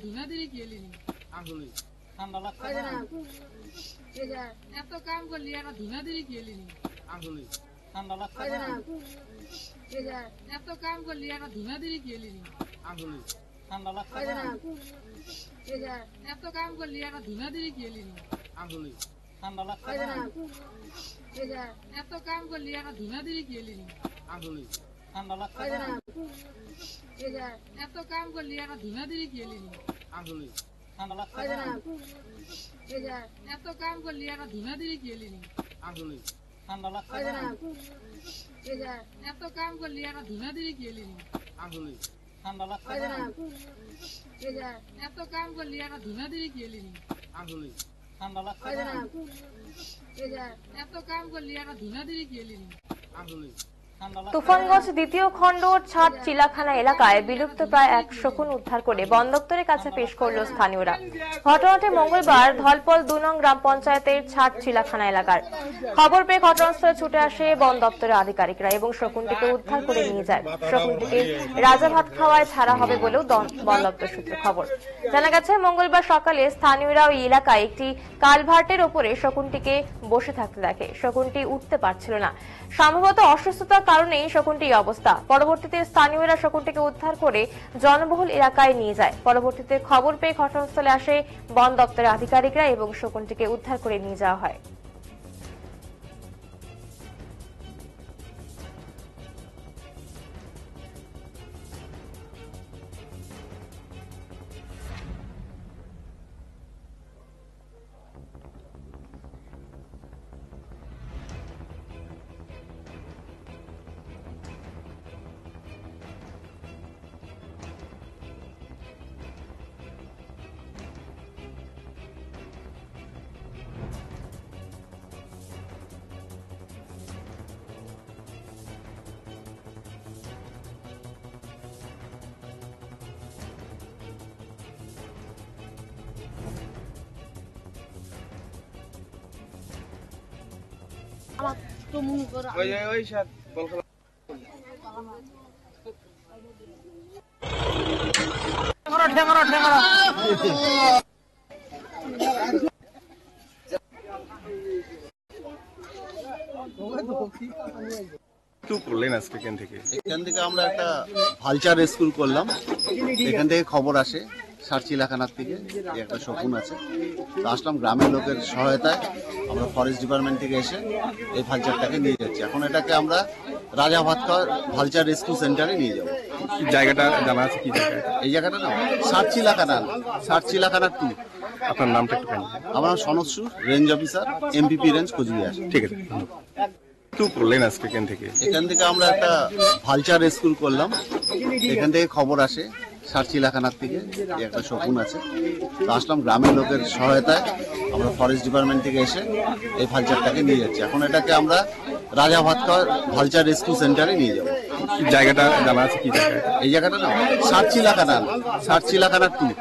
ধুনা দিলি কি এলি আসলে ঠান্ডা লাগছে না এত কাম করলি আর ধুনা দিলি কি এলি আসলে ঠান্ডা লাগছে না এত কাম করলি আর ধুনা দিলি কি এলি আসলে ঠান্ডা লাগছে না এত কাম করলি আর ধুনা দিলি কি এলি আসলে ঠান্ডা লাগছে না এত কাম করলি আর ধুনা দিলি কি এলি আসলে ঠান্ডা লাগছে না এত কাম করলি আর ধুনা দিলি কি এলি আসলে ঠান্ডা লাগছে না এত কাম করলি আর ধুনা দিলি কি এলি আসলে ঠান্ডা লাগছে না এত কাম করলি আর ধুনা দিলি কি এলি আসলে ঠান্ডা লাগছে না এত কাম করলি আর ধুনা দিলি কি এলি আসলে ঠান্ডা লাগছে না এত কাম করলি আর ধুনা দিলি কি এলি আসলে তুফানগঞ্জ দ্বিতীয় খণ্ড ছাদ চিলাখানা এলাকায় বিলুপ্ত প্রায় এক শকুন উদ্ধার করে বন দপ্তরের কাছে পেশ করল স্থানীয়রা। ঘটনাটি মঙ্গলবার ধলপল ২ নং গ্রাম পঞ্চায়েতের ছাদ চিলাখানা এলাকার। খবর পেয়ে ঘটনাস্থলে ছুটে আসে বন দপ্তরের আধিকারিকরা এবং শকুনটিকে উদ্ধার করে নিয়ে যায়। শকুনটিকে রাজা ভাত খাওয়ায় ছাড়া হবে বলেও বন দপ্তর সূত্রে খবর। জানা গেছে মঙ্গলবার সকালে স্থানীয়রা ওই এলাকায় একটি কালভার্টের ওপরে শকুনটিকে বসে থাকতে দেখে। শকুনটি উঠতে পারছিল না, সম্ভবত অসুস্থতার কারণে শকুনটির অবস্থা। পরবর্তীতে স্থানীয়রা শকুনটিকে উদ্ধার করে জনবহুল এলাকায় নিয়ে যায়। পরবর্তীতে খবর পেয়ে ঘটনাস্থলে আসে বন দপ্তরের আধিকারিকরা এবং শকুনটিকে উদ্ধার করে নিয়ে যাওয়া হয়। এখান থেকে আমরা একটা ভালচার রেস্কিউ করলাম। এখান থেকে খবর আসে ছাদ চিলাখানার থেকে একটা শকুন আছে। তো আসলাম গ্রামের লোকের সহায়তায়, আমরা ফরেস্ট ডিপার্টমেন্ট থেকে এসে এই ভালচারটাকে নিয়ে যাচ্ছি। এখন এটাকে আমরা রাজা ভাতখাওয়া ভালচার রেস্কিউ সেন্টারে নিয়ে যাবো। জায়গাটা জানা আছে কি জায়গা? এই জায়গাটা না ছাদ চিলাখানা, ছাদ চিলাখানার 2। আপনার নামটা একটু আমার নাম সনদ সুর, range officer, MPP range, Cooch Behar. ঠিক আছে। কি করলেন আজকে এখান থেকে? এখান থেকে আমরা একটা ভালচার রেস্কিউ করলাম। এখান থেকে খবর আসে ছাদ চিলাখানার থেকে একটা শকুন আছে। তো আসলাম গ্রামের লোকের সহায়তায়, আমরা ফরেস্ট ডিপার্টমেন্ট থেকে এসে এই ভালচারটাকে নিয়ে যাচ্ছি। এখন এটাকে আমরা রাজা ভাতখাওয়া ভালচার রেস্কিউ সেন্টারে নিয়ে যাবো। জায়গাটা জানা আছে কি জায়গা? এই জায়গাটা না ছাদ চিলাখানা, ছাদ চিলাখানার 2।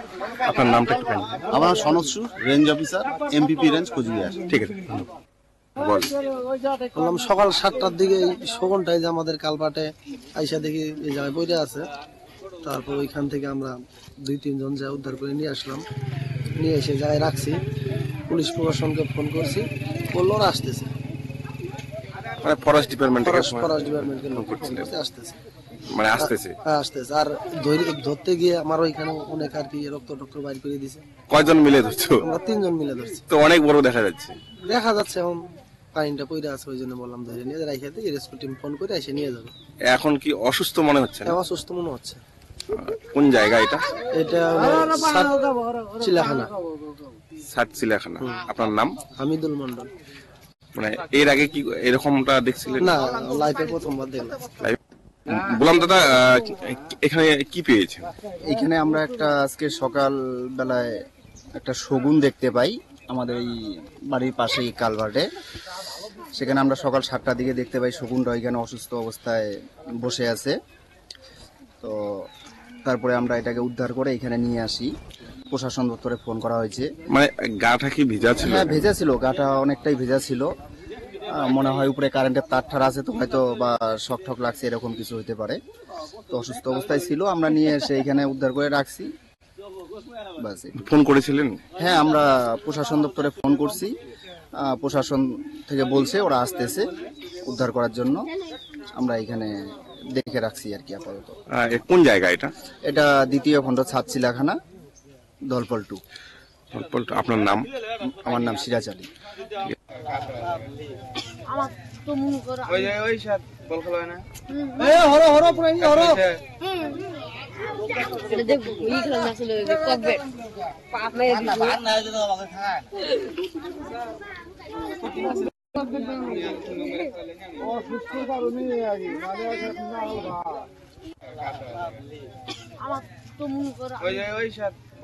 আপনার নামটা একটু আমার নাম সনদ সুর, range officer, MPP range, Cooch Behar. ঠিক আছে। বললাম সকাল 7টার দিকে শকুনটাই যে আমাদের কালপাটে আইসা দেখি এই জায়গায় বইটা আছে। তারপর ওইখান থেকে আমরা 2-3 জন যা উদ্ধার করে নিয়ে আসলাম, নিয়ে এসে জায়গায় রাখছি। পুলিশ প্রশাসনকে ফোন করছি, বললো ওরা আসতেছে। মানে ফরেস্ট ডিপার্টমেন্ট ফরেস্ট ডিপার্টমেন্টকে লোক আসতেছে, মানে আসতেছে। হ্যাঁ আসতেছে। আর ধরতে গিয়ে আমার ওইখানে অনেক আর কি রক্ত বাইর করে দিছে। কয়জন মিলে ধরছো? আমরা 3 জন মিলে ধরছি। তো অনেক বড় দেখা যাচ্ছে। এখন পানিটা পইরা আছে, ওই জন্য বললাম ধরে নিয়ে রাইখে দিই, রেস্কিউ টিম ফোন করে এসে নিয়ে যাবে। এখন কি অসুস্থ মনে হচ্ছে না? আমার সুস্থ মনে হচ্ছে। কোন জায়গা এটা? এটা ছাদ চিলাখানা। ছাদ চিলাখানা। আপনার নাম? হামিদুল মন্ডল। মানে এর আগে কি এরকমটা দেখছিলেন? না, লাইফে প্রথমবার দেখলাম। বললাম দাদা, এখানে কি পেয়েছেন? এখানে আমরা একটা আজকে সকাল বেলায় একটা শগুন দেখতে পাই আমাদের এই বাড়ির পাশেই কালভার্টে। সেখানে আমরা সকাল 7টার দিকে দেখতে পাই শকুনটা এখানে অসুস্থ অবস্থায় বসে আছে। তো তারপরে আমরা এটাকে উদ্ধার করে এখানে নিয়ে আসি। প্রশাসন দপ্তরে ফোন করা হয়েছে। মানে গাটা কি ভিজা ছিল? হ্যাঁ ভেজা ছিল, গাটা অনেকটাই ভেজা ছিল। মনে হয় উপরে কারেন্টের তার ঠার আছে, তো হয়তো বা শক ঠক লাগছে, এরকম কিছু হতে পারে। তো অসুস্থ অবস্থায় ছিল, আমরা নিয়ে এসে এখানে উদ্ধার করে রাখছি। বাস এই। ফোন করেছিলেন? হ্যাঁ, আমরা প্রশাসন দপ্তরে ফোন করছি, প্রশাসন থেকে বলছে ওরা আসতেছে উদ্ধার করার জন্য। আমরা এখানে দেখে রাখছি আর কি আপাতত। এ কোন জায়গা এটা? এটা দ্বিতীয় খণ্ড ছাদ চিলাখানা, দলপল 2। আপনার নাম? আমার নাম সিরাজ আলী। আমার তো মনে করো